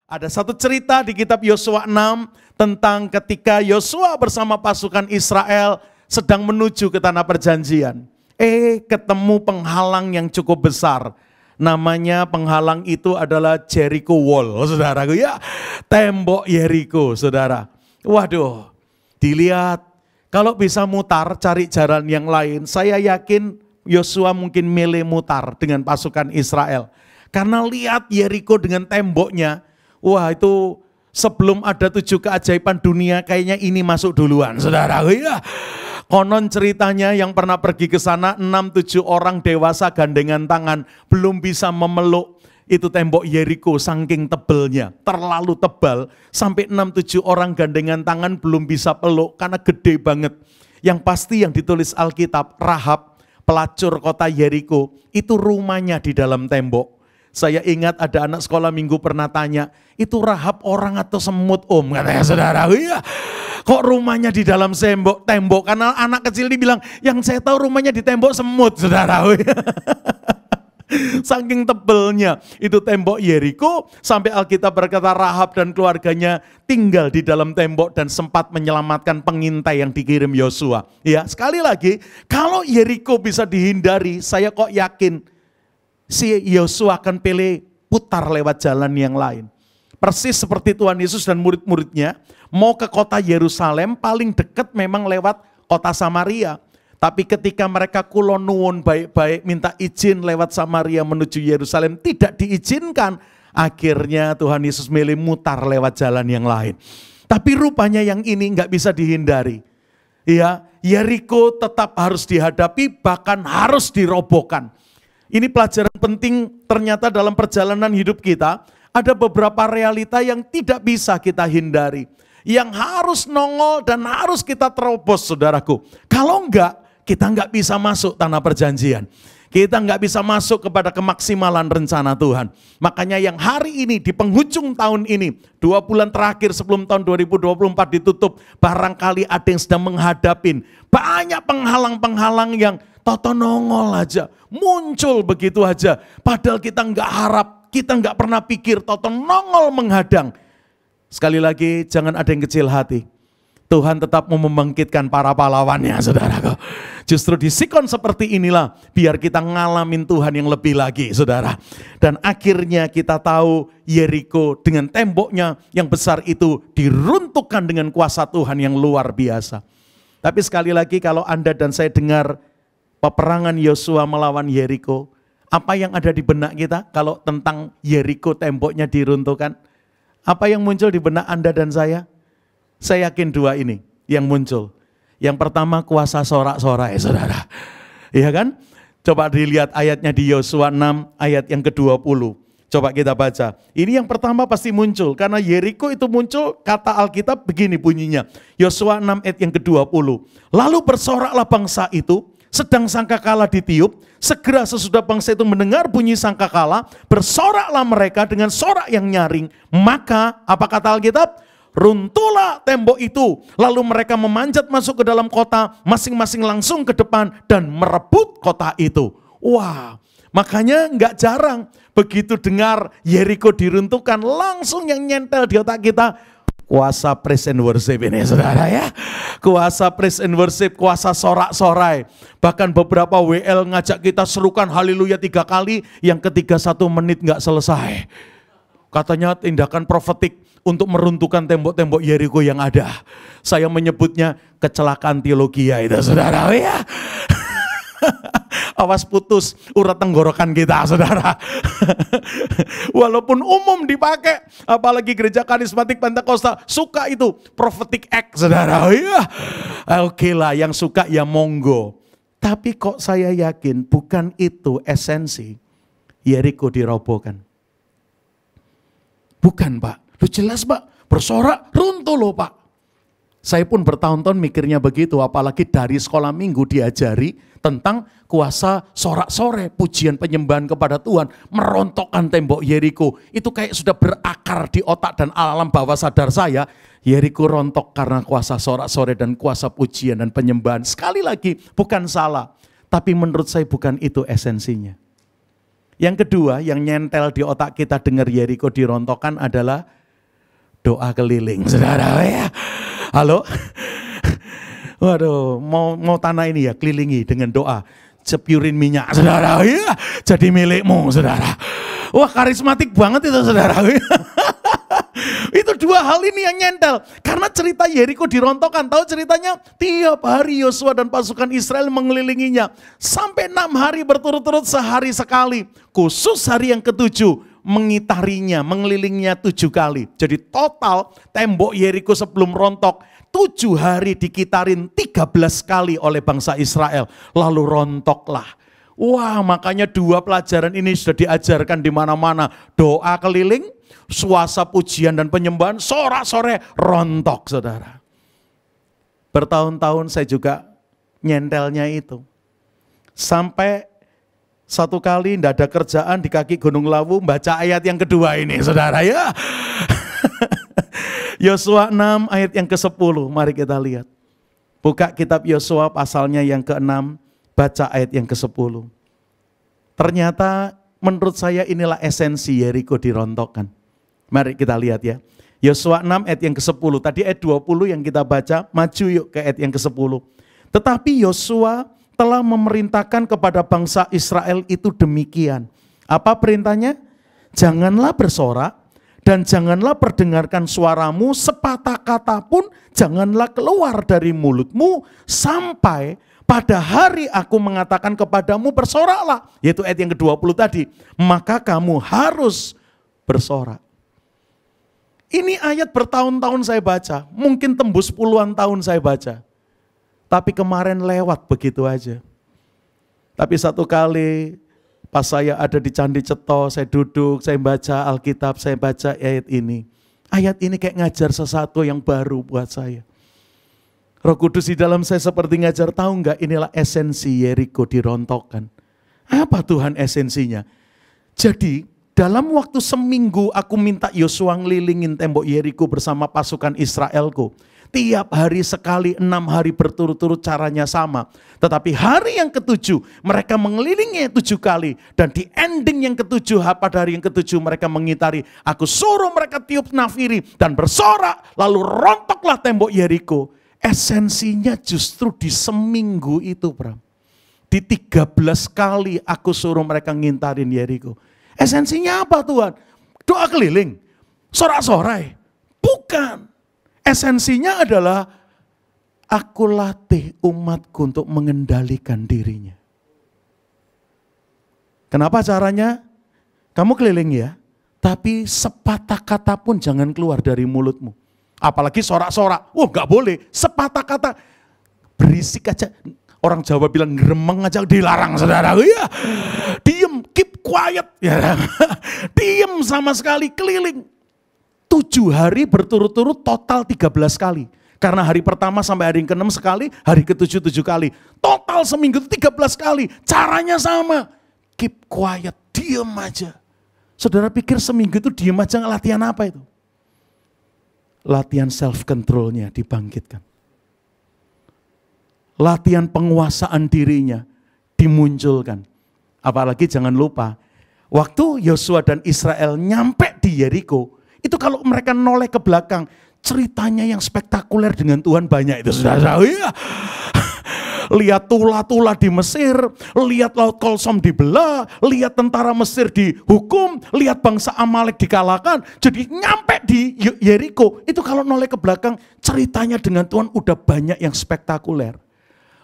Ada satu cerita di kitab Yosua 6 tentang ketika Yosua bersama pasukan Israel sedang menuju ke tanah perjanjian. Ketemu penghalang yang cukup besar. Namanya penghalang itu adalah Jericho Wall, saudaraku ya. Tembok Jericho, saudara. Waduh, dilihat kalau bisa mutar cari jalan yang lain. Saya yakin Yosua mungkin milih mutar dengan pasukan Israel. Karena lihat Jericho dengan temboknya. Wah, itu sebelum ada 7 keajaiban dunia kayaknya ini masuk duluan, saudara. Ya. Konon ceritanya yang pernah pergi ke sana 6-7 orang dewasa gandengan tangan belum bisa memeluk itu tembok Jericho saking tebelnya. Terlalu tebal sampai 6-7 orang gandengan tangan belum bisa peluk karena gede banget. Yang pasti yang ditulis Alkitab, Rahab, pelacur kota Jericho, itu rumahnya di dalam tembok. Saya ingat ada anak sekolah minggu pernah tanya, itu Rahab orang atau semut om? Katanya saudara, iya. Kok rumahnya di dalam tembok? Karena anak kecil dibilang, yang saya tahu rumahnya di tembok semut, saudara. Saking tebelnya itu tembok Jericho, sampai Alkitab berkata Rahab dan keluarganya tinggal di dalam tembok dan sempat menyelamatkan pengintai yang dikirim Yosua. Ya, sekali lagi, kalau Jericho bisa dihindari, saya kok yakin si Yosua akan pilih putar lewat jalan yang lain. Persis seperti Tuhan Yesus dan murid-muridnya mau ke kota Yerusalem, paling dekat memang lewat kota Samaria. Tapi ketika mereka kulon nuwun baik-baik minta izin lewat Samaria menuju Yerusalem, tidak diizinkan. Akhirnya Tuhan Yesus milih mutar lewat jalan yang lain. Tapi rupanya yang ini nggak bisa dihindari. Ya, Jericho tetap harus dihadapi, bahkan harus dirobohkan. Ini pelajaran penting ternyata dalam perjalanan hidup kita. Ada beberapa realita yang tidak bisa kita hindari. Yang harus nongol dan harus kita terobos, saudaraku. Kalau enggak, kita enggak bisa masuk tanah perjanjian. Kita enggak bisa masuk kepada kemaksimalan rencana Tuhan. Makanya yang hari ini di penghujung tahun ini, 2 bulan terakhir sebelum tahun 2024 ditutup, barangkali ada yang sedang menghadapin banyak penghalang-penghalang yang toto nongol aja, muncul begitu aja. Padahal kita enggak harap, kita enggak pernah pikir, toto nongol menghadang. Sekali lagi, jangan ada yang kecil hati. Tuhan tetap mau membangkitkan para pahlawannya, saudaraku. Justru di sikon seperti inilah, biar kita ngalamin Tuhan yang lebih lagi, saudara. Dan akhirnya kita tahu Jericho dengan temboknya yang besar itu diruntuhkan dengan kuasa Tuhan yang luar biasa. Tapi sekali lagi kalau Anda dan saya dengar peperangan Yosua melawan Jericho, apa yang ada di benak kita kalau tentang Jericho temboknya diruntuhkan? Apa yang muncul di benak Anda dan saya? Saya yakin 2 ini yang muncul. Yang pertama kuasa sorak-sorai, saudara. Iya kan? Coba dilihat ayatnya di Yosua 6 ayat yang ke-20. Coba kita baca. Ini yang pertama pasti muncul. Karena Jericho itu muncul, kata Alkitab begini bunyinya. Yosua 6 ayat yang ke-20. Lalu bersoraklah bangsa itu, sedang sangkakala ditiup, segera sesudah bangsa itu mendengar bunyi sangkakala, bersoraklah mereka dengan sorak yang nyaring. Maka, apa kata Alkitab? Runtuhlah tembok itu, lalu mereka memanjat masuk ke dalam kota, masing-masing langsung ke depan dan merebut kota itu. Wah, makanya nggak jarang begitu dengar Jericho diruntuhkan, langsung yang nyentel di otak kita, kuasa praise and worship ini, saudara ya. Kuasa praise and worship, kuasa sorak-sorai. Bahkan beberapa WL ngajak kita serukan haleluya 3 kali, yang ketiga 1 menit nggak selesai. Katanya tindakan profetik untuk meruntuhkan tembok-tembok Jericho yang ada. Saya menyebutnya kecelakaan teologi ya itu, saudara ya. Awas putus urat tenggorokan kita, saudara. Walaupun umum dipakai, apalagi gereja karismatik Pentakosta suka itu prophetic act, saudara. Ya, oke lah, yang suka ya monggo. Tapi kok saya yakin bukan itu esensi Jericho dirobohkan. Bukan, Pak. Lu jelas, Pak, bersorak runtuh loh, Pak. Saya pun bertahun-tahun mikirnya begitu, apalagi dari sekolah minggu diajari tentang kuasa sorak-sore, pujian penyembahan kepada Tuhan, merontokkan tembok Jericho. Itu kayak sudah berakar di otak dan alam bawah sadar saya. Jericho rontok karena kuasa sorak-sore dan kuasa pujian dan penyembahan. Sekali lagi, bukan salah, tapi menurut saya bukan itu esensinya. Yang kedua, yang nyentel di otak kita dengar Jericho dirontokkan adalah doa keliling, saudara ya. Halo? Waduh, mau tanah ini ya kelilingi dengan doa. Cepiurin minyak, saudara ya, jadi milikmu, saudara. Wah, karismatik banget itu, saudara. Itu dua hal ini yang nyentel. Karena cerita Yeriko dirontokkan. Tahu ceritanya? Tiap hari Yosua dan pasukan Israel mengelilinginya. Sampai 6 hari berturut-turut, sehari sekali. Khusus hari yang ketujuh, mengitarinya, mengelilinginya 7 kali. Jadi total tembok Yeriko sebelum rontok, 7 hari dikitarin 13 kali oleh bangsa Israel. Lalu rontoklah. Wah, makanya 2 pelajaran ini sudah diajarkan di mana-mana. Doa keliling, suasa pujian dan penyembahan, sorak-sore rontok, saudara. Bertahun-tahun saya juga nyentelnya itu. Sampai satu kali tidak ada kerjaan di kaki Gunung Lawu, baca ayat yang kedua ini, saudara ya. Yosua 6 ayat yang ke-10, mari kita lihat. Buka kitab Yosua pasalnya yang ke-6, baca ayat yang ke-10. Ternyata menurut saya inilah esensi Yeriko dirontokkan. Mari kita lihat ya. Yosua 6 ayat yang ke-10. Tadi ayat 20 yang kita baca, maju yuk ke ayat yang ke-10. Tetapi Yosua telah memerintahkan kepada bangsa Israel itu demikian. Apa perintahnya? Janganlah bersorak dan janganlah perdengarkan suaramu, sepatah kata pun janganlah keluar dari mulutmu sampai pada hari aku mengatakan kepadamu bersoraklah. Yaitu ayat yang ke-20 tadi. Maka kamu harus bersorak. Ini ayat bertahun-tahun saya baca. Mungkin tembus puluhan tahun saya baca. Tapi kemarin lewat begitu aja. Tapi satu kali pas saya ada di Candi Ceto, saya duduk, saya baca Alkitab, saya baca ayat ini. Ayat ini kayak ngajar sesuatu yang baru buat saya. Roh Kudus di dalam saya seperti ngajar, tahu nggak inilah esensi Yeriko dirontokkan. Apa Tuhan esensinya? Jadi dalam waktu seminggu aku minta Yosua ngelilingin tembok Yeriko bersama pasukan Israelku. Tiap hari sekali, 6 hari berturut-turut caranya sama. Tetapi hari yang ke-7 mereka mengelilingi 7 kali. Dan di ending yang ke-7, pada hari yang ke-7 mereka mengitari. Aku suruh mereka tiup nafiri dan bersorak. Lalu rontoklah tembok Yeriko. Esensinya justru di seminggu itu, Bram. Di 13 kali aku suruh mereka ngintarin Yeriko. Esensinya apa Tuhan? Doa keliling, sorak-sorai. Bukan. Esensinya adalah aku latih umatku untuk mengendalikan dirinya. Kenapa caranya? Kamu keliling ya, tapi sepatah kata pun jangan keluar dari mulutmu. Apalagi sorak-sorak, gak boleh, sepatah kata, berisik aja. Orang Jawa bilang ngeremeng aja dilarang, saudara. Ya, diem, keep quiet. Ya. Diem sama sekali, keliling. 7 hari berturut-turut total 13 kali. Karena hari pertama sampai hari ke-6 sekali, hari ke-7 7 kali. Total seminggu itu 13 kali. Caranya sama, keep quiet, diem aja. Saudara pikir seminggu itu diem aja latihan apa itu? Latihan self-controlnya dibangkitkan. Latihan penguasaan dirinya dimunculkan. Apalagi jangan lupa, waktu Yosua dan Israel nyampe di Yeriko, itu kalau mereka noleh ke belakang, ceritanya yang spektakuler dengan Tuhan banyak itu, saudara. Ya. Lihat tula-tula di Mesir, lihat Laut Kolsom dibelah, lihat tentara Mesir dihukum, lihat bangsa Amalek dikalahkan. Jadi nyampe di Yeriko, itu kalau noleh ke belakang, ceritanya dengan Tuhan udah banyak yang spektakuler.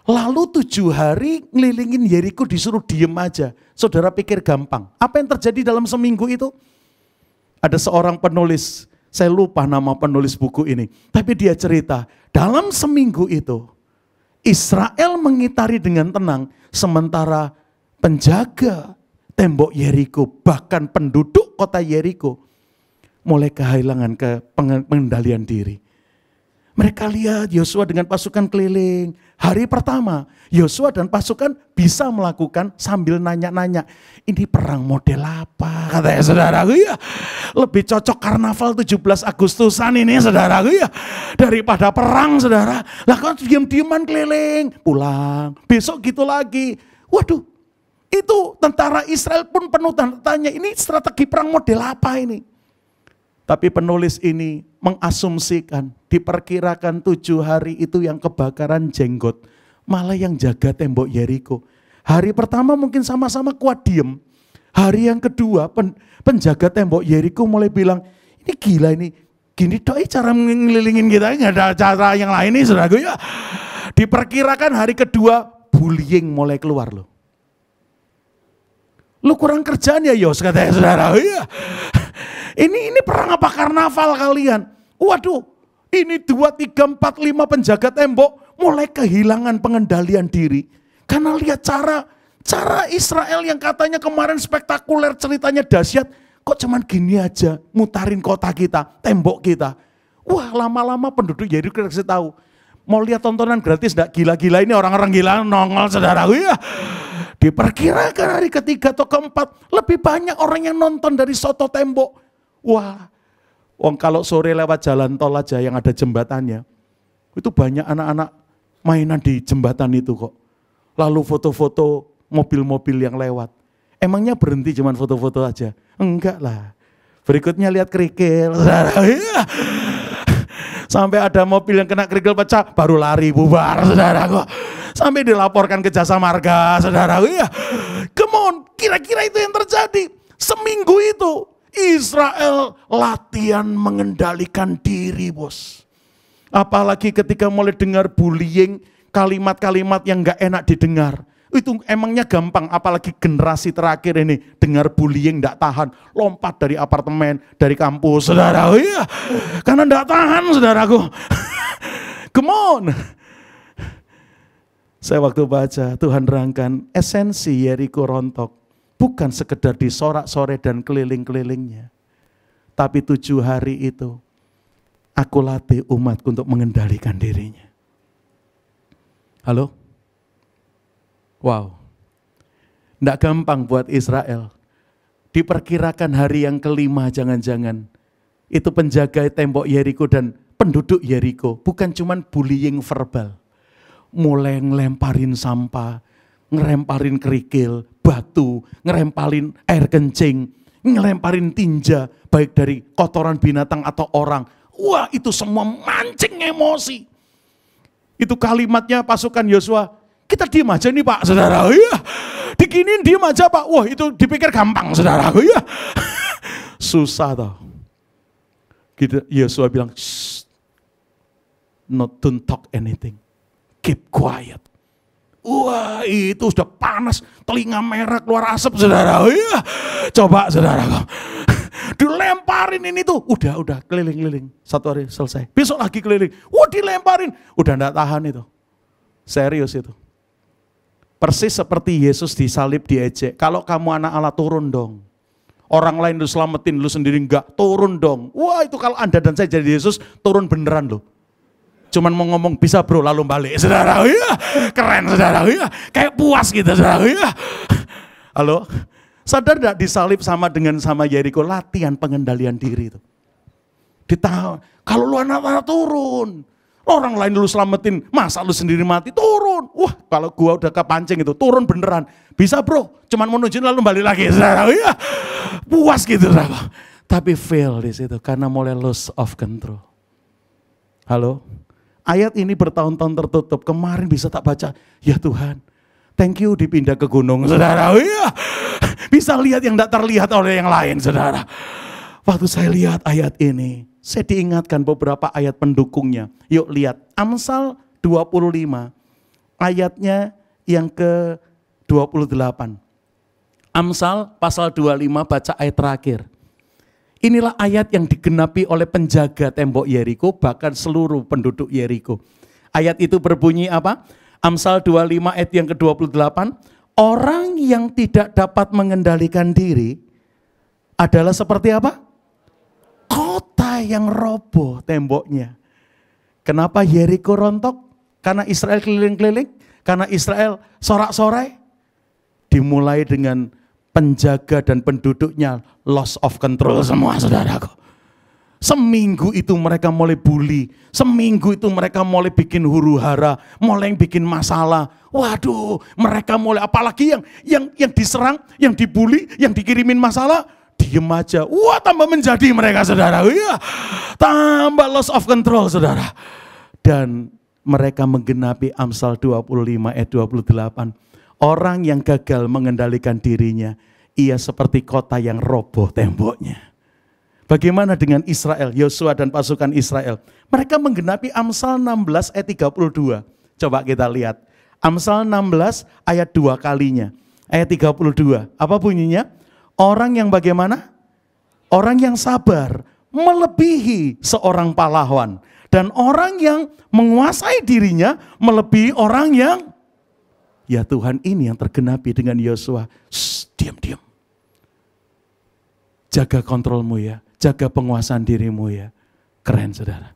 Lalu 7 hari ngelilingin Yeriko disuruh diem aja. Saudara pikir gampang. Apa yang terjadi dalam seminggu itu? Ada seorang penulis, saya lupa nama penulis buku ini. Tapi dia cerita, dalam seminggu itu, Israel mengitari dengan tenang, sementara penjaga tembok Yeriko, bahkan penduduk kota Yeriko, mulai kehilangan pengendalian diri. Mereka lihat Yosua dengan pasukan keliling. Hari pertama, Yosua dan pasukan bisa melakukan sambil nanya-nanya. Ini perang model apa? Katanya saudaraku ya. Lebih cocok karnaval 17 Agustusan ini saudaraku ya. Daripada perang saudara. Lah kan diam-diaman keliling. Pulang. Besok gitu lagi. Waduh. Itu tentara Israel pun penuh tanya. Ini strategi perang model apa ini? Tapi penulis ini mengasumsikan, diperkirakan 7 hari itu yang kebakaran jenggot, malah yang jaga tembok Yeriko. Hari pertama mungkin sama-sama kuat diem. Hari yang kedua penjaga tembok Yeriko mulai bilang, ini gila ini, gini doi cara ngelilingin kita, nggak ada cara yang lain nih saudaraku ya. Diperkirakan hari kedua bullying mulai keluar loh. Lu kurang kerjaan ya Yos katanya saudara. Ya. Ini perang apa karnaval kalian? Waduh, ini 2, 3, 4, 5 penjaga tembok mulai kehilangan pengendalian diri. Karena lihat cara Israel yang katanya kemarin spektakuler, ceritanya dahsyat, kok cuman gini aja mutarin kota kita, tembok kita. Wah, lama-lama penduduk Yeriko kasih tahu. Mau lihat tontonan gratis enggak? Gila-gila ini orang-orang gila nongol saudaraku ya. Diperkirakan hari ketiga atau keempat lebih banyak orang yang nonton dari soto tembok. Wah, kalau sore lewat jalan tol aja yang ada jembatannya, itu banyak anak-anak mainan di jembatan itu kok. Lalu foto-foto mobil-mobil yang lewat. Emangnya berhenti cuman foto-foto aja? Enggak lah. Berikutnya lihat kerikil. Sampai ada mobil yang kena kerikil pecah, baru lari bubar saudara kok. Sampai dilaporkan ke jasa marga saudara. Come on, kira-kira itu yang terjadi. Seminggu itu Israel latihan mengendalikan diri bos. Apalagi ketika mulai dengar bullying, kalimat-kalimat yang gak enak didengar. Itu emangnya gampang, apalagi generasi terakhir ini dengar bullying gak tahan. Lompat dari apartemen, dari kampus saudara. Iya, karena gak tahan saudaraku. Come on. Saya waktu baca Tuhan rangkan esensi Yeriko rontok. Bukan sekedar disorak-sore dan keliling-kelilingnya. Tapi 7 hari itu, aku latih umatku untuk mengendalikan dirinya. Halo? Wow. Tidak gampang buat Israel. Diperkirakan hari yang kelima jangan-jangan. Itu penjaga tembok Yeriko dan penduduk Yeriko. Bukan cuman bullying verbal. Mulai ngelemparin sampah, ngelemparin kerikil, batu, ngeremparin air kencing, ngelemparin tinja, baik dari kotoran binatang atau orang. Wah, itu semua mancing emosi. Itu kalimatnya pasukan Yosua, kita diem aja nih Pak, saudara. Ya. Dikinin diem aja Pak. Wah, itu dipikir gampang, saudara. Ya. Susah toh. Yosua bilang, don't talk anything. Keep quiet. Wah, itu sudah panas, telinga merah keluar asap saudara. Ya. Coba saudara, dilemparin ini tuh, udah keliling-keliling. 1 hari selesai, besok lagi keliling. Wah, dilemparin, udah enggak tahan itu. Serius itu. Persis seperti Yesus disalib diejek. Kalau kamu anak Allah turun dong. Orang lain lu selamatin, lu sendiri enggak, turun dong. Wah, itu kalau Anda dan saya jadi Yesus, turun beneran loh. Cuman mau ngomong bisa bro lalu balik saudara. Ya. Keren saudara. Ya. Kayak puas gitu saudara. Ya. Halo, sadar gak disalib sama dengan sama Yeriko, latihan pengendalian diri itu. Ditahan, kalau lu anak-anak turun, orang lain lu selamatin, masa lu sendiri mati, turun. Wah, kalau gua udah kepancing itu, turun beneran. Bisa bro, cuman mau nunjukin lalu balik lagi saudara. Ya. Puas gitu saudara. Tapi fail di situ karena mulai loss of control. Halo. Ayat ini bertahun-tahun tertutup, kemarin bisa tak baca, ya Tuhan, thank you dipindah ke gunung, saudara. Ya. Bisa lihat yang tidak terlihat oleh yang lain, saudara. Waktu saya lihat ayat ini, saya diingatkan beberapa ayat pendukungnya. Yuk lihat, Amsal 25, ayatnya yang ke-28. Amsal pasal 25, baca ayat terakhir. Inilah ayat yang digenapi oleh penjaga tembok Yeriko, bahkan seluruh penduduk Yeriko. Ayat itu berbunyi apa? Amsal 25 ayat yang ke-28. Orang yang tidak dapat mengendalikan diri adalah seperti apa? Kota yang roboh temboknya. Kenapa Yeriko rontok? Karena Israel keliling-keliling? Karena Israel sorak-sorai? Dimulai dengan penjaga dan penduduknya loss of control semua saudaraku. Seminggu itu mereka mulai bully, seminggu itu mereka mulai bikin huru hara, mulai bikin masalah. Waduh, mereka mulai apalagi yang diserang, yang dibully, yang dikirimin masalah, diem aja. Wah, tambah menjadi mereka, saudara. Iya, tambah loss of control, saudara. Dan mereka menggenapi Amsal 25 ayat 28. Orang yang gagal mengendalikan dirinya, ia seperti kota yang roboh temboknya. Bagaimana dengan Israel, Yosua dan pasukan Israel? Mereka menggenapi Amsal 16 ayat 32. Coba kita lihat. Amsal 16 ayat 2 kalinya. Ayat 32. Apa bunyinya? Orang yang bagaimana? Orang yang sabar melebihi seorang pahlawan. Dan orang yang menguasai dirinya melebihi orang yang, ya Tuhan, ini yang tergenapi dengan Yosua. Diam-diam. Jaga kontrolmu ya. Jaga penguasaan dirimu ya. Keren, saudara.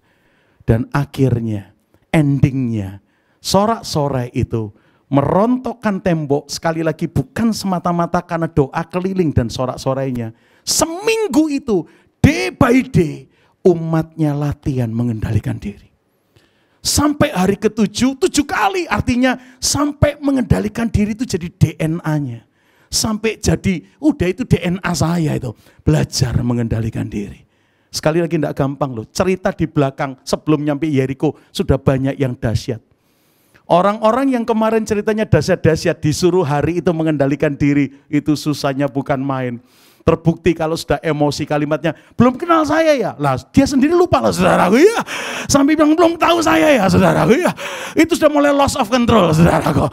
Dan akhirnya, endingnya, sorak-sorai itu merontokkan tembok. Sekali lagi bukan semata-mata karena doa keliling dan sorak-sorainya. Seminggu itu, day by day, umatnya latihan mengendalikan diri. Sampai hari ke-7, 7 kali, artinya sampai mengendalikan diri itu jadi DNA-nya. Sampai jadi, udah itu DNA saya itu. Belajar mengendalikan diri. Sekali lagi tidak gampang loh. Cerita di belakang sebelum nyampe Yeriko sudah banyak yang dahsyat. Orang-orang yang kemarin ceritanya dahsyat-dahsyat disuruh hari itu mengendalikan diri. Itu susahnya bukan main. Terbukti kalau sudah emosi kalimatnya, belum kenal saya ya. Lah dia sendiri lupa lah, saudaraku ya. Sampai bilang belum tahu saya ya, saudaraku ya. Itu sudah mulai loss of control, saudaraku.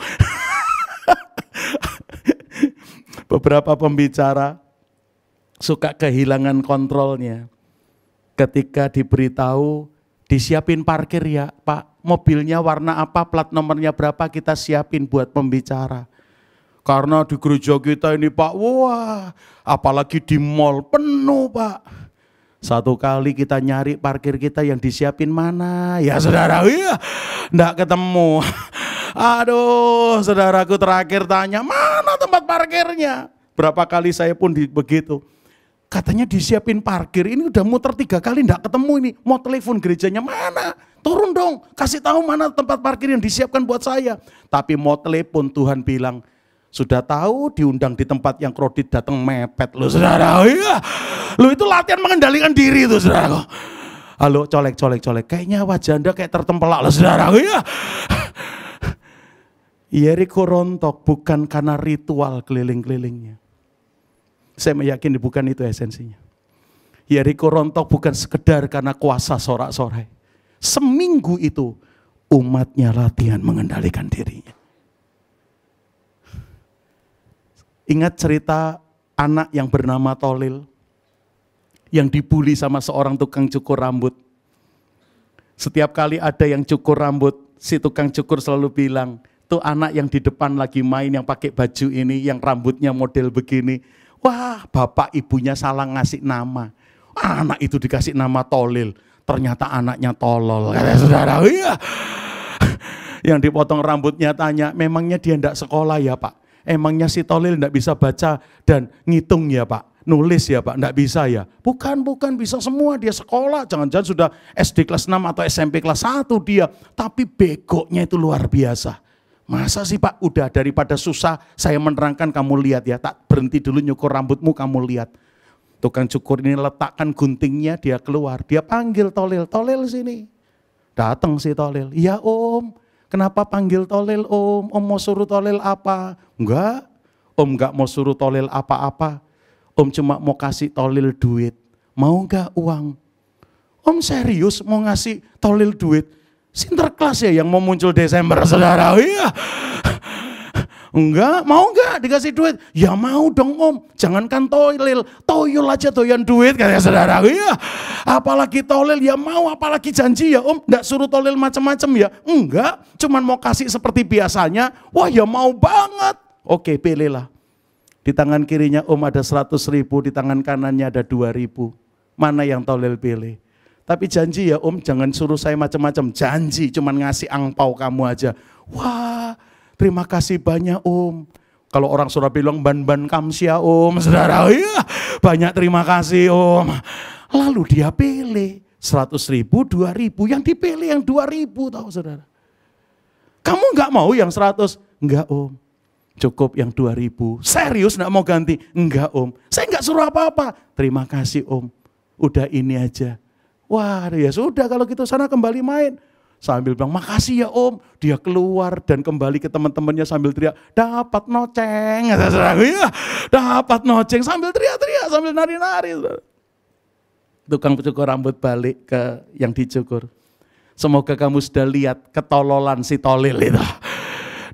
Beberapa pembicara suka kehilangan kontrolnya ketika diberitahu disiapin parkir ya Pak, mobilnya warna apa, plat nomornya berapa, kita siapin buat pembicara. Karena di gereja kita ini Pak, wah apalagi di mall penuh Pak. Satu kali kita nyari parkir kita yang disiapin mana ya saudara, ya enggak ketemu. Aduh, saudaraku terakhir tanya, mana tempat parkirnya? Berapa kali saya pun begitu. Katanya disiapin parkir, ini udah muter 3 kali enggak ketemu ini. Mau telepon gerejanya, mana? Turun dong, kasih tahu mana tempat parkir yang disiapkan buat saya. Tapi mau telepon Tuhan bilang, sudah tahu diundang di tempat yang kredit datang mepet loh saudara. Ya. Lo itu latihan mengendalikan diri itu saudara. Halo, colek. Kayaknya wajah Anda kayak tertempelak loh saudara. Ya. Yeriko rontok bukan karena ritual keliling-kelilingnya. Saya meyakini bukan itu esensinya. Yeriko rontok bukan sekedar karena kuasa sorak-sorai. Seminggu itu umatnya latihan mengendalikan dirinya. Ingat cerita anak yang bernama Tolil yang dibully sama seorang tukang cukur rambut. Setiap kali ada yang cukur rambut, si tukang cukur selalu bilang, tuh anak yang di depan lagi main yang pakai baju ini, yang rambutnya model begini. Wah, bapak ibunya salah ngasih nama. Anak itu dikasih nama Tolil, ternyata anaknya tolol. Saudara, iya. Yang dipotong rambutnya tanya, memangnya dia enggak sekolah ya Pak? Emangnya si Tolil enggak bisa baca dan ngitung ya Pak? Nulis ya Pak? Enggak bisa ya? Bukan, bisa semua, dia sekolah. Jangan-jangan sudah SD kelas 6 atau SMP kelas 1 dia. Tapi begoknya itu luar biasa. Masa sih Pak, udah daripada susah saya menerangkan kamu lihat ya, tak berhenti dulu nyukur rambutmu kamu lihat. Tukang cukur ini letakkan guntingnya, dia keluar, dia panggil Tolil, Tolil sini. Datang si Tolil, iya Om, kenapa panggil Tolil Om? Om mau suruh Tolil apa? Enggak, Om enggak mau suruh Tolil apa-apa. Om cuma mau kasih Tolil duit, mau enggak uang? Om serius mau ngasih Tolil duit? Sinterklas ya yang mau muncul Desember saudara. Iya. Enggak, mau enggak dikasih duit? Ya mau dong Om. Jangankan Tolil, toyol aja doyan duit katanya saudara. Iya. Apalagi Tolil ya mau, apalagi janji ya Om. Enggak suruh Tolil macam-macam ya. Enggak, cuman mau kasih seperti biasanya. Wah ya mau banget. Oke, pilihlah. Di tangan kirinya Om ada 100.000, di tangan kanannya ada 2.000. Mana yang Tolil pilih? Tapi janji ya Om, jangan suruh saya macam-macam. Janji, cuman ngasih angpau kamu aja. Wah, terima kasih banyak Om. Kalau orang Surabaya bilang ban-ban kamsia Om, saudara. Iya, banyak terima kasih Om. Lalu dia pilih 100.000, 2.000. Yang dipilih yang 2.000 tahu saudara. Kamu enggak mau yang 100? Enggak Om. Cukup yang 2.000. Serius enggak mau ganti? Enggak Om. Saya enggak suruh apa-apa. Terima kasih Om. Udah ini aja. Wah ya sudah kalau gitu sana kembali main. Sambil bilang makasih ya Om. Dia keluar dan kembali ke teman-temannya sambil teriak. Dapat noceng. Ya, dapat noceng sambil teriak-teriak sambil nari-nari. Tukang cukur rambut balik ke yang dicukur. Semoga kamu sudah lihat ketololan si Tolil itu.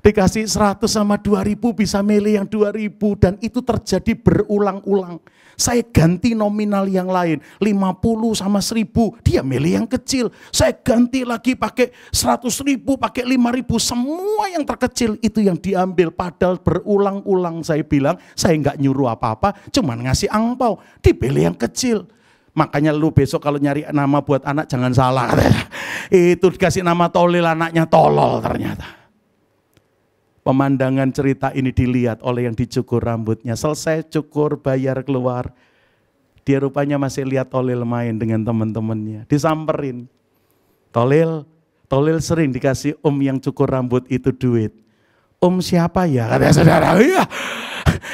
Dikasih 100 sama 2.000 bisa milih yang 2.000 dan itu terjadi berulang-ulang. Saya ganti nominal yang lain, 50 sama 1.000, dia milih yang kecil. Saya ganti lagi pakai 100.000, pakai 5.000, semua yang terkecil itu yang diambil. Padahal berulang-ulang saya bilang, saya nggak nyuruh apa-apa, cuman ngasih angpau, dipilih yang kecil. Makanya lu besok kalau nyari nama buat anak jangan salah. Itu dikasih nama Tolil, anaknya tolol ternyata. Pemandangan cerita ini dilihat oleh yang dicukur rambutnya. Selesai cukur, bayar, keluar. Dia rupanya masih lihat Tolil main dengan teman-temannya. Disamperin. Tolil sering dikasih Om yang cukur rambut itu duit. Om siapa ya? Kata saudara. Iya.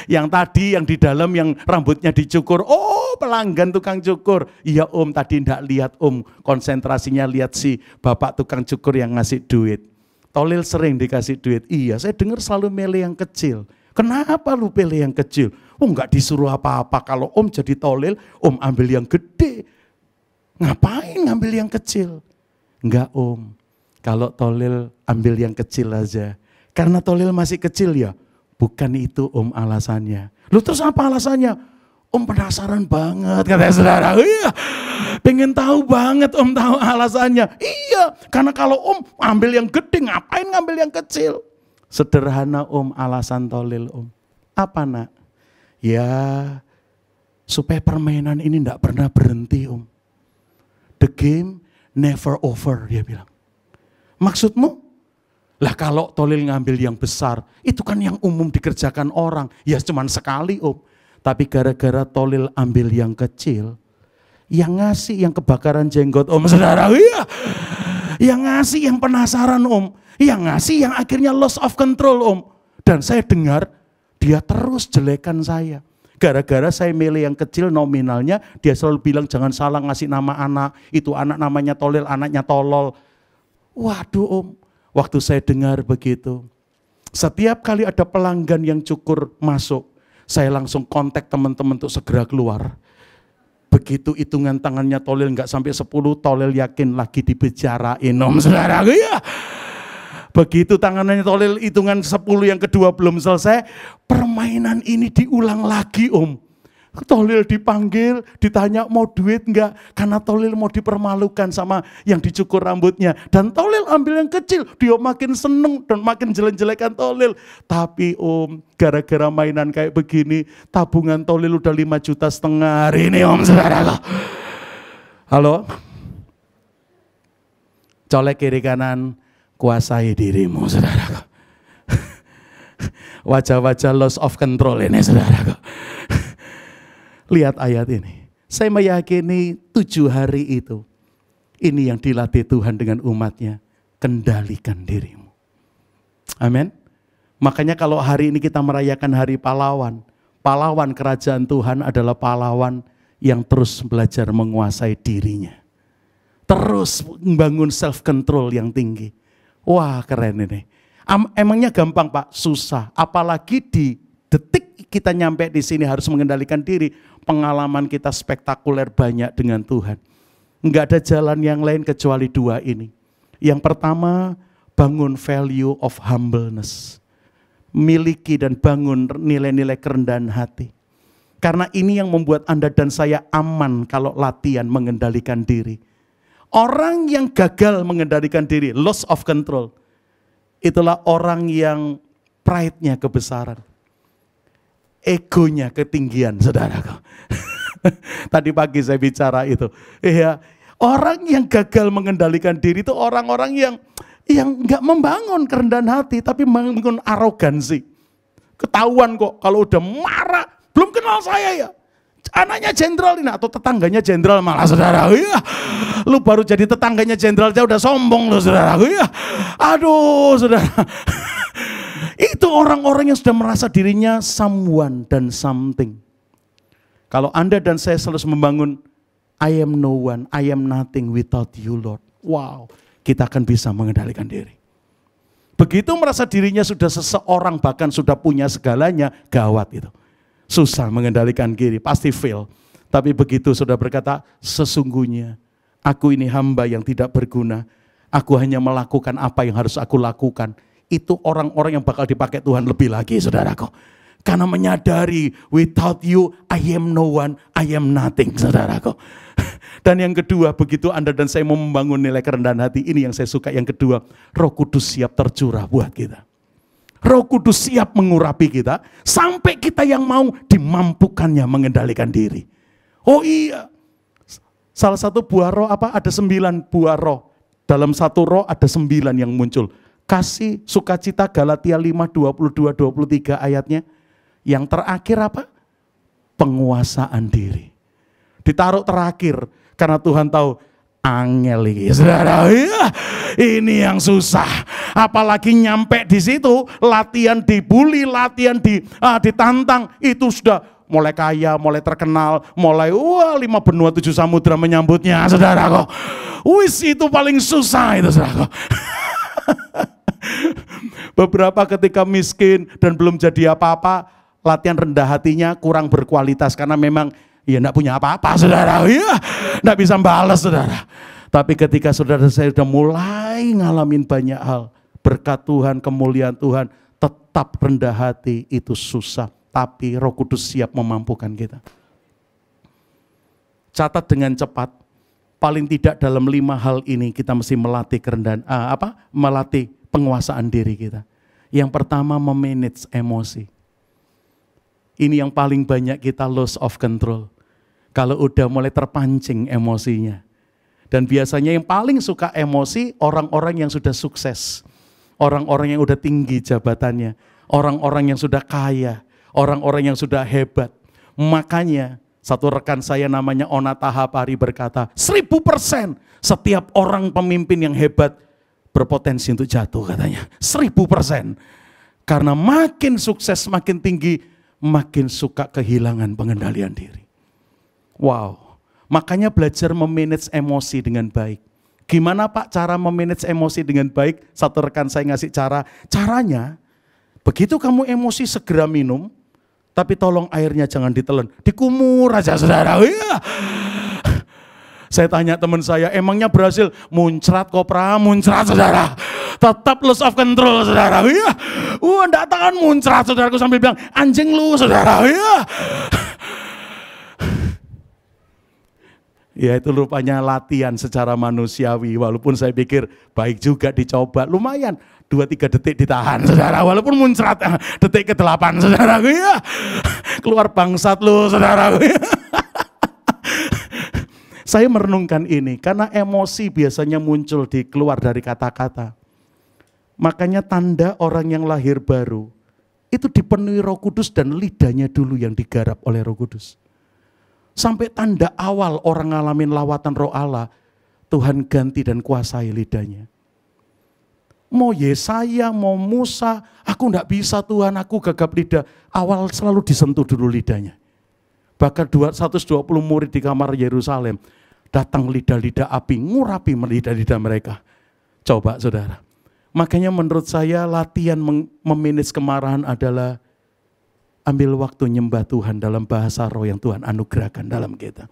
Yang tadi yang di dalam yang rambutnya dicukur. Oh pelanggan tukang cukur. Iya Om tadi enggak lihat Om. Konsentrasinya lihat si bapak tukang cukur yang ngasih duit. Tolil sering dikasih duit. Iya, saya dengar selalu milih yang kecil. Kenapa lu pilih yang kecil? Oh enggak disuruh apa-apa. Kalau Om jadi Tolil, Om ambil yang gede. Ngapain ngambil yang kecil? Enggak Om. Kalau Tolil ambil yang kecil aja. Karena Tolil masih kecil ya. Bukan itu Om alasannya. Lu terus apa alasannya? Om penasaran banget kata saudara. Iya, pengen tahu banget Om tahu alasannya. Iya, karena kalau Om ambil yang gede ngapain ngambil yang kecil? Sederhana Om alasan Tolil Om. Apa nak? Ya supaya permainan ini enggak pernah berhenti Om. The game never over dia bilang. Maksudmu? Lah kalau Tolil ngambil yang besar itu kan yang umum dikerjakan orang. Ya cuman sekali Om. Tapi gara-gara Tolil ambil yang kecil, yang ngasih yang kebakaran jenggot Om saudara, iya. Yang ngasih yang penasaran Om, yang ngasih yang akhirnya loss of control Om. Dan saya dengar dia terus jelekan saya. Gara-gara saya milih yang kecil nominalnya, dia selalu bilang jangan salah ngasih nama anak, itu anak namanya Tolil, anaknya tolol. Waduh Om, waktu saya dengar begitu, setiap kali ada pelanggan yang cukur masuk, saya langsung kontak teman-teman untuk segera keluar. Begitu hitungan tangannya Tolil nggak sampai 10, Tolil yakin lagi dibicarain Om saudara. Ya. Begitu tangannya Tolil hitungan 10 yang kedua belum selesai, permainan ini diulang lagi Om. Tolil dipanggil, ditanya mau duit enggak? Karena Tolil mau dipermalukan sama yang dicukur rambutnya. Dan Tolil ambil yang kecil, dia makin seneng dan makin jelek-jelekan Tolil. Tapi Om, gara-gara mainan kayak begini, tabungan Tolil udah 5,5 juta hari ini Om saudara. Halo? Colek kiri kanan, kuasai dirimu saudara. Wajah-wajah loss of control ini saudara. Lihat ayat ini. Saya meyakini 7 hari itu. Ini yang dilatih Tuhan dengan umatnya. Kendalikan dirimu. Amin. Makanya kalau hari ini kita merayakan hari pahlawan. Pahlawan kerajaan Tuhan adalah pahlawan yang terus belajar menguasai dirinya. Terus membangun self control yang tinggi. Wah keren ini. Emangnya gampang Pak? Susah. Apalagi di detik kita nyampe di sini harus mengendalikan diri. Pengalaman kita spektakuler banyak dengan Tuhan. Enggak ada jalan yang lain kecuali 2 ini. Yang pertama, bangun value of humbleness. Miliki dan bangun nilai-nilai kerendahan hati. Karena ini yang membuat Anda dan saya aman kalau latihan mengendalikan diri. Orang yang gagal mengendalikan diri, loss of control, itulah orang yang pride-nya kebesaran. Egonya ketinggian, saudara. Tadi pagi saya bicara itu. Iya, orang yang gagal mengendalikan diri itu orang-orang yang nggak membangun kerendahan hati, tapi membangun arogansi. Ketahuan kok kalau udah marah, belum kenal saya ya. Anaknya jenderal ini atau tetangganya jenderal malah saudara. Iya. Lu baru jadi tetangganya jenderal aja udah sombong lu saudara. Iya. Aduh saudara. Itu orang-orang yang sudah merasa dirinya someone dan something. Kalau Anda dan saya selalu membangun, I am no one, I am nothing without you Lord. Wow, kita akan bisa mengendalikan diri. Begitu merasa dirinya sudah seseorang, bahkan sudah punya segalanya, gawat itu. Susah mengendalikan diri, pasti fail. Tapi begitu sudah berkata, sesungguhnya aku ini hamba yang tidak berguna. Aku hanya melakukan apa yang harus aku lakukan. Itu orang-orang yang bakal dipakai Tuhan lebih lagi, saudaraku. Karena menyadari, without you, I am no one, I am nothing, saudaraku. Dan yang kedua, begitu Anda dan saya mau membangun nilai kerendahan hati, ini yang saya suka. Yang kedua, Roh Kudus siap tercurah buat kita. Roh Kudus siap mengurapi kita, sampai kita yang mau dimampukannya mengendalikan diri. Oh iya, salah satu buah roh apa? Ada 9 buah roh. Dalam satu roh ada 9 yang muncul. Kasih, sukacita, Galatia 5, 22, 23 ayatnya. Yang terakhir apa? Penguasaan diri. Ditaruh terakhir, karena Tuhan tahu, angel ini, saudara. Ya, ini yang susah. Apalagi nyampe di situ, latihan dibully, latihan ditantang, itu sudah mulai kaya, mulai terkenal, mulai 5 benua 7 samudra menyambutnya, saudara kok. Wis itu paling susah itu, saudara kok. Beberapa ketika miskin dan belum jadi apa-apa, latihan rendah hatinya kurang berkualitas karena memang ya enggak punya apa-apa, saudara. Ya, enggak bisa balas, saudara. Tapi ketika saudara saya sudah mulai ngalamin banyak hal, berkat Tuhan, kemuliaan Tuhan, tetap rendah hati itu susah. Tapi Roh Kudus siap memampukan kita. Catat dengan cepat, paling tidak dalam 5 hal ini kita mesti melatih kerendahan, melatih penguasaan diri kita. Yang pertama, memanage emosi. Ini yang paling banyak kita loss of control. Kalau udah mulai terpancing emosinya. Dan biasanya yang paling suka emosi orang-orang yang sudah sukses. Orang-orang yang udah tinggi jabatannya. Orang-orang yang sudah kaya. Orang-orang yang sudah hebat. Makanya satu rekan saya namanya Onata Hapari berkata, 1000% setiap orang pemimpin yang hebat berpotensi untuk jatuh katanya. 1000%. Karena makin sukses, makin tinggi, makin suka kehilangan pengendalian diri. Wow. Makanya belajar memanage emosi dengan baik. Gimana Pak cara memanage emosi dengan baik? Satu rekan saya ngasih cara. Caranya, begitu kamu emosi segera minum, tapi tolong airnya jangan ditelan. Dikumur aja, saudara. Ya. Saya tanya teman saya, emangnya berhasil? Muncrat kopra, muncrat, saudara. Tetap loss of control, saudara. Ya. Enggak tahan muncrat, saudaraku, sambil bilang, anjing lu, saudara. Ya. Ya itu rupanya latihan secara manusiawi. Walaupun saya pikir baik juga dicoba. Lumayan 2-3 detik ditahan, saudara. Walaupun muncrat detik ke-8, saudara. Ya. Keluar bangsat lu, saudara. Ya. Saya merenungkan ini karena emosi biasanya muncul keluar dari kata-kata. Makanya tanda orang yang lahir baru itu dipenuhi Roh Kudus dan lidahnya dulu yang digarap oleh Roh Kudus. Sampai tanda awal orang ngalamin lawatan Roh Allah, Tuhan ganti dan kuasai lidahnya. Mau Yesaya, mau Musa, aku enggak bisa Tuhan, aku gagap lidah. Awal selalu disentuh dulu lidahnya. Bahkan 120 murid di kamar Yerusalem, datang lidah-lidah api, ngurapi lidah-lidah mereka. Coba saudara. Makanya menurut saya latihan memanage kemarahan adalah ambil waktu nyembah Tuhan dalam bahasa roh yang Tuhan anugerahkan dalam kita.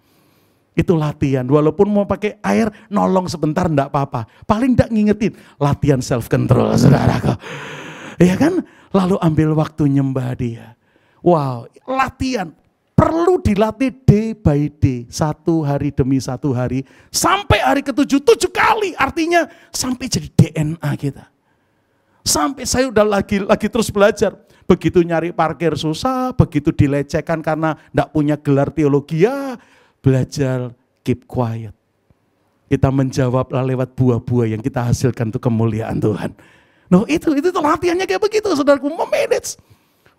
Itu latihan, walaupun mau pakai air nolong sebentar enggak apa-apa. Paling enggak ngingetin, latihan self control saudaraku. Ya kan? Lalu ambil waktu nyembah dia. Wow, latihan. Perlu dilatih day by day, 1 hari demi 1 hari, sampai hari ke-7, 7 kali, artinya sampai jadi DNA kita. Sampai saya udah lagi terus belajar, begitu nyari parkir susah, begitu dilecehkan karena enggak punya gelar teologi, ya belajar keep quiet. Kita menjawab lewat buah-buah yang kita hasilkan untuk kemuliaan Tuhan. Nah itu latihannya kayak begitu, saudaraku, memanage.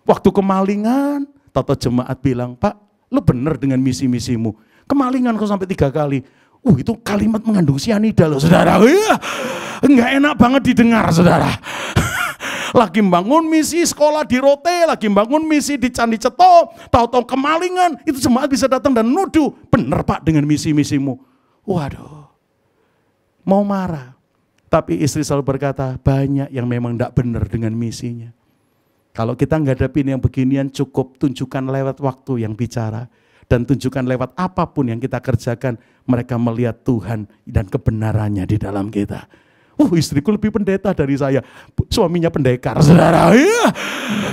Waktu kemalingan, Toto jemaat bilang, Pak, lu bener dengan misi-misimu. Kemalingan kok sampai 3 kali. Itu kalimat mengandung sianida loh, saudara. Enggak enak banget didengar, saudara. Lagi bangun misi sekolah di Rote, lagi bangun misi di Candi Ceto, tahu-tahu kemalingan, itu jemaat bisa datang dan nuduh, benar Pak dengan misi-misimu. Waduh, mau marah. Tapi istri selalu berkata, banyak yang memang tidak benar dengan misinya. Kalau kita ngadepin yang beginian, cukup tunjukkan lewat waktu yang bicara. Dan tunjukkan lewat apapun yang kita kerjakan, mereka melihat Tuhan dan kebenarannya di dalam kita. Istriku lebih pendeta dari saya. Suaminya pendekar, saudara. Ya,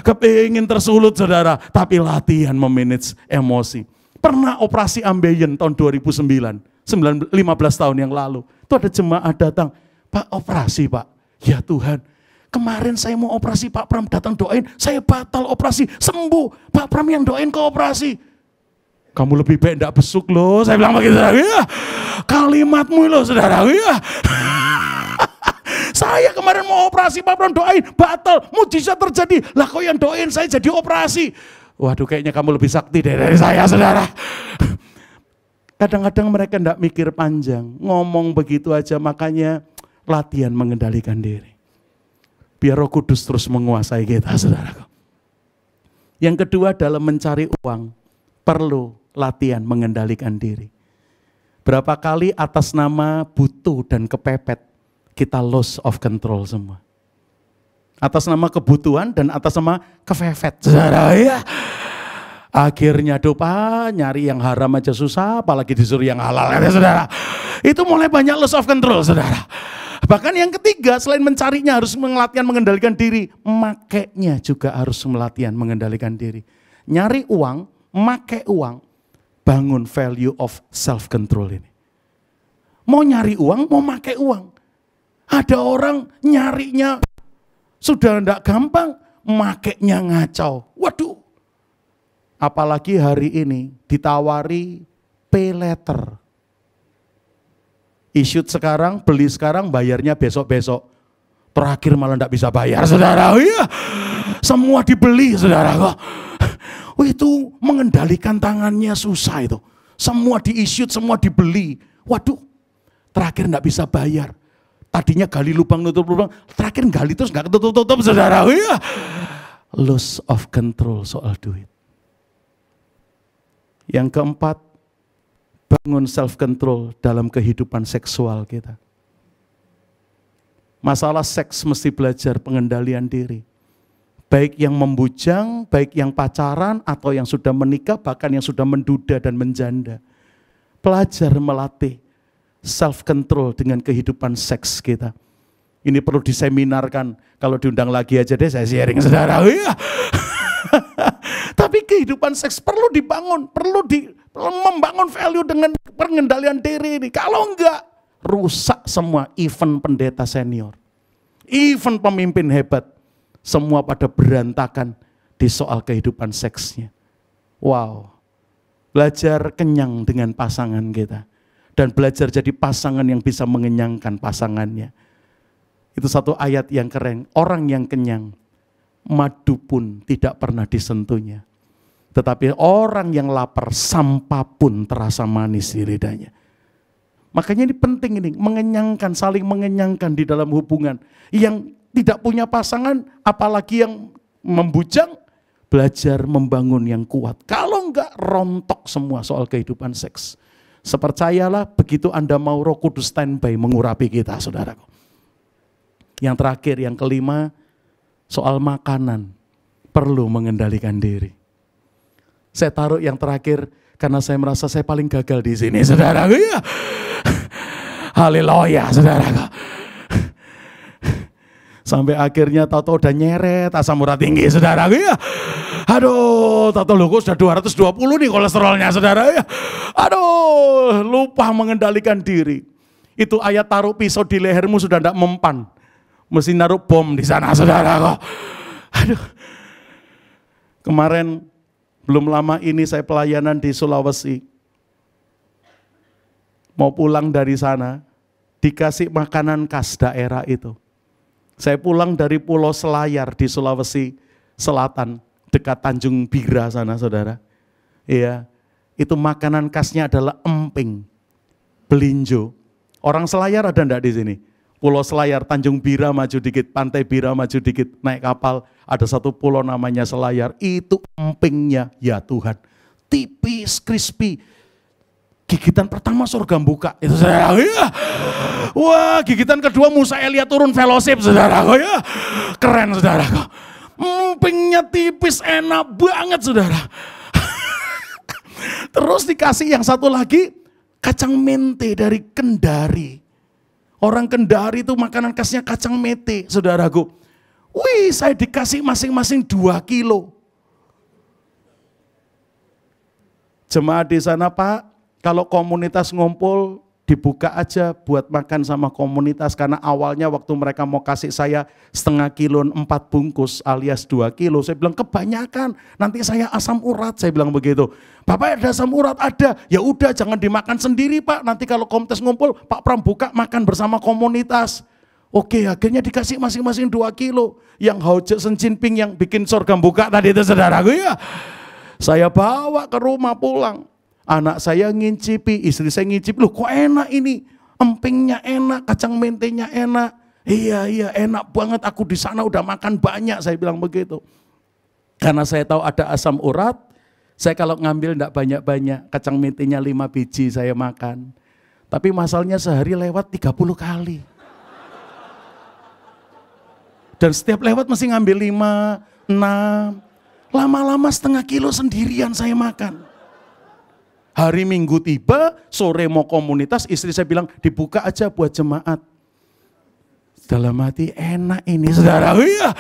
kepingin tersulut, saudara. Tapi latihan memanage emosi. Pernah operasi ambeien tahun 2009. 15 tahun yang lalu. Itu ada jemaat datang. Pak, operasi Pak. Ya Tuhan, kemarin saya mau operasi, Pak Pram datang doain, saya batal operasi, sembuh. Pak Pram yang doain ke operasi. Kamu lebih baik enggak besuk loh. Saya bilang begitu, ya. Kalimatmu loh saudara, ya. Saya kemarin mau operasi, Pak Pram doain, batal, mujizat terjadi. Lah kok yang doain saya jadi operasi. Waduh, kayaknya kamu lebih sakti dari saya, saudara. Kadang-kadang mereka enggak mikir panjang, ngomong begitu aja, makanya latihan mengendalikan diri. Biar Roh Kudus terus menguasai kita, saudara. Yang kedua dalam mencari uang, perlu latihan mengendalikan diri. Berapa kali atas nama butuh dan kepepet, kita loss of control semua. Atas nama kebutuhan dan atas nama kepepet, saudara, ya. Akhirnya dopa, nyari yang haram aja susah, apalagi disuruh yang halal, ya, saudara. Itu mulai banyak loss of control, saudara. Bahkan yang ketiga, selain mencarinya harus latihan mengendalikan diri, makainya juga harus latihan mengendalikan diri. Nyari uang, make uang, bangun value of self control ini. Mau nyari uang, mau make uang. Ada orang nyarinya sudah tidak gampang, makainya ngacau. Waduh. Apalagi hari ini ditawari pay letter. Issued sekarang, beli sekarang, bayarnya besok-besok. Terakhir malah tidak bisa bayar, saudara. Ya, semua dibeli, saudara. Itu mengendalikan tangannya susah itu. Semua di-issued, semua dibeli. Waduh, terakhir tidak bisa bayar. Tadinya gali lubang, nutup lubang. Terakhir gali terus nggak ketutup-tutup, saudara. Ya. Loss of control soal duit. Yang keempat, bangun self control dalam kehidupan seksual kita. Masalah seks mesti belajar pengendalian diri. Baik yang membujang, baik yang pacaran, atau yang sudah menikah, bahkan yang sudah menduda dan menjanda. Belajar melatih self control dengan kehidupan seks kita. Ini perlu diseminarkan, kalau diundang lagi aja deh saya sharing, saudara. Ya. Tapi kehidupan seks perlu dibangun, perlu membangun value dengan pengendalian diri ini. Kalau enggak, rusak semua, event pendeta senior, event pemimpin hebat, semua pada berantakan di soal kehidupan seksnya. Wow, belajar kenyang dengan pasangan kita, dan belajar jadi pasangan yang bisa mengenyangkan pasangannya. Itu satu ayat yang keren, orang yang kenyang, madu pun tidak pernah disentuhnya. Tetapi orang yang lapar, sampah pun terasa manis di lidahnya. Makanya ini penting ini, mengenyangkan, saling mengenyangkan di dalam hubungan. Yang tidak punya pasangan, apalagi yang membujang, belajar membangun yang kuat. Kalau enggak, rontok semua soal kehidupan seks. Sepercayalah, begitu Anda mau, Roh Kudus standby mengurapi kita, saudaraku. Yang terakhir, yang kelima, soal makanan, perlu mengendalikan diri. Saya taruh yang terakhir karena saya merasa saya paling gagal di sini, saudara. Ya. Haleluya, saudara. Sampai akhirnya tahu-tahu udah nyeret asam urat tinggi, saudara. Ya. Aduh, tahu-tahu loh, sudah 220 nih kolesterolnya, saudara. Ya. Aduh, lupa mengendalikan diri. Itu ayat taruh pisau di lehermu sudah tidak mempan. Mesti naruh bom di sana, saudara. Aduh. Kemarin belum lama ini saya pelayanan di Sulawesi. Mau pulang dari sana, dikasih makanan khas daerah itu. Saya pulang dari Pulau Selayar di Sulawesi Selatan, dekat Tanjung Bira sana, saudara. Iya, itu makanan khasnya adalah emping, belinjo. Orang Selayar ada enggak di sini? Pulau Selayar, Tanjung Bira maju dikit, Pantai Bira maju dikit, naik kapal, ada satu pulau namanya Selayar, itu empingnya, ya Tuhan, tipis, crispy. Gigitan pertama surga buka, itu saudara, ya. Wah, gigitan kedua Musa Elia turun fellowship, saudara, ya. Keren, saudara. Empingnya tipis, enak banget, saudara. Terus dikasih yang satu lagi, kacang mente dari Kendari. Orang Kendari itu makanan khasnya kacang mete, saudaraku. Wih, saya dikasih masing-masing 2 kilo. Jemaat di sana, Pak, kalau komunitas ngumpul, dibuka aja buat makan sama komunitas. Karena awalnya waktu mereka mau kasih saya 0,5 kilo 4 bungkus alias 2 kilo. Saya bilang kebanyakan, nanti saya asam urat, saya bilang begitu. Bapak ada asam urat? Ada. Ya udah jangan dimakan sendiri Pak, nanti kalau komunitas ngumpul, Pak Pram buka makan bersama komunitas. Oke, akhirnya dikasih masing-masing 2 kilo. Yang Hauce Sen Jinping yang bikin surga buka tadi itu saudaraku ya. Saya bawa ke rumah pulang. Anak saya ngincipi, istri saya ngincipi, loh kok enak ini, empingnya enak, kacang mentenya enak. Iya enak banget, aku di sana udah makan banyak, saya bilang begitu. Karena saya tahu ada asam urat, saya kalau ngambil enggak banyak-banyak, kacang mentenya 5 biji saya makan. Tapi masalahnya sehari lewat 30 kali. Dan setiap lewat mesti ngambil 5, 6, lama-lama 0,5 kilo sendirian saya makan. Hari Minggu tiba, sore mau komunitas, istri saya bilang dibuka aja buat jemaat. Dalam hati enak ini saudara, ya.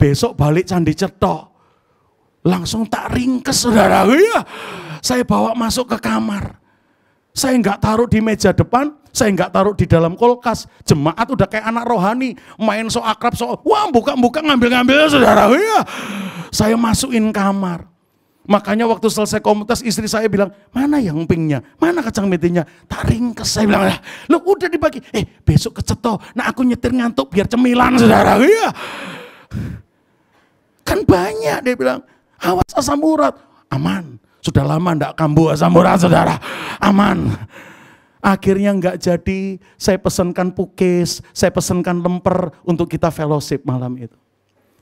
Besok balik Candi Cetok, langsung tak ringkes saudara, ya. Saya bawa masuk ke kamar. Saya nggak taruh di meja depan, saya nggak taruh di dalam kulkas. Jemaat udah kayak anak rohani, main so akrab, wah buka-buka ngambil-ngambil saudara, ya. Saya masukin kamar. Makanya waktu selesai komunitas istri saya bilang, mana yang empingnya, mana kacang mentenya, tak ringkes. Saya bilang, loh udah dibagi, besok ke Ceto, nah aku nyetir ngantuk biar cemilan saudara. Ya. Kan banyak, dia bilang, awas asam urat, aman. Sudah lama enggak kambuh asam urat saudara, aman. Akhirnya enggak jadi, saya pesankan pukis, saya pesankan lemper untuk kita fellowship malam itu.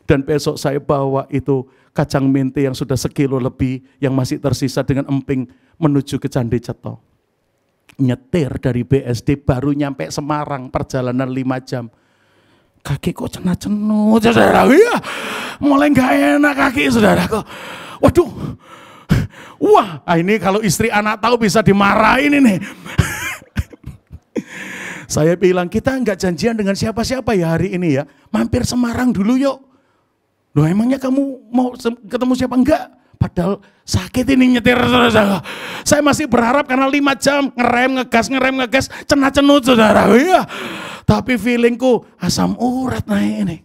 Dan besok saya bawa itu kacang mente yang sudah 1 kilo lebih yang masih tersisa dengan emping menuju ke Candi Ceto. Nyetir dari BSD baru nyampe Semarang, perjalanan 5 jam. Kaki kok cenut-cenut saudara, ya. Mulai gak enak kaki saudaraku. Waduh, wah ini kalau istri anak tahu bisa dimarahin ini. Saya bilang kita nggak janjian dengan siapa-siapa ya hari ini ya. Mampir Semarang dulu yuk. Loh emangnya kamu mau ketemu siapa? Enggak. Padahal sakit ini nyetir. Saya masih berharap karena 5 jam ngerem ngegas, cenut saudara. Ya. Tapi feelingku asam urat naik ini.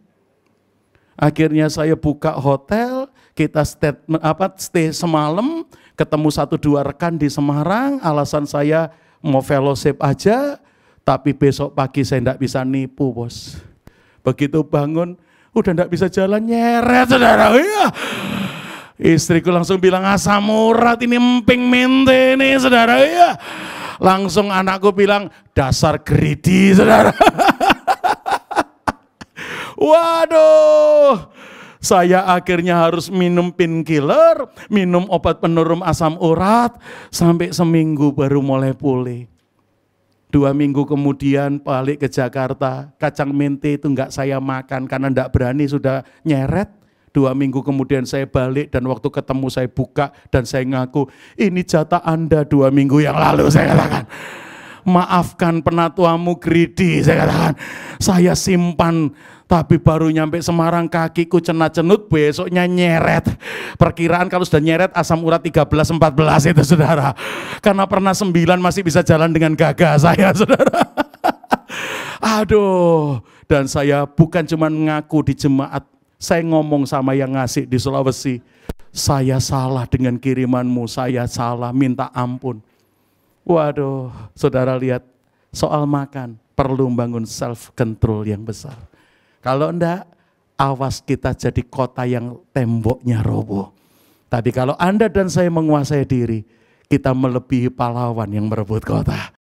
Akhirnya saya buka hotel, kita stay semalam, ketemu 1-2 rekan di Semarang. Alasan saya mau fellowship aja, tapi besok pagi saya enggak bisa nipu bos. Begitu bangun, udah enggak bisa jalan nyeret saudara. Ya. Istriku langsung bilang asam urat ini emping mente nih saudara. Ya. Langsung anakku bilang dasar greedy saudara. Waduh, saya akhirnya harus minum painkiller, minum obat penurun asam urat sampai seminggu baru mulai pulih. 2 minggu kemudian balik ke Jakarta, kacang mente itu enggak saya makan karena enggak berani sudah nyeret. 2 minggu kemudian saya balik dan waktu ketemu saya buka dan saya ngaku, ini jatah Anda 2 minggu yang lalu saya katakan. Maafkan penatuamu greedy saya katakan. Saya simpan tapi baru nyampe Semarang kakiku cenut-cenut besoknya nyeret. Perkiraan kalau sudah nyeret asam urat 13-14 itu saudara. Karena pernah 9 masih bisa jalan dengan gagah saya saudara. Aduh, dan saya bukan cuma ngaku di jemaat, saya ngomong sama yang ngasih di Sulawesi. Saya salah dengan kirimanmu, saya salah, minta ampun. Waduh, saudara lihat soal makan perlu bangun self control yang besar. Kalau enggak, awas kita jadi kota yang temboknya roboh. Tapi kalau Anda dan saya menguasai diri, kita melebihi pahlawan yang merebut kota.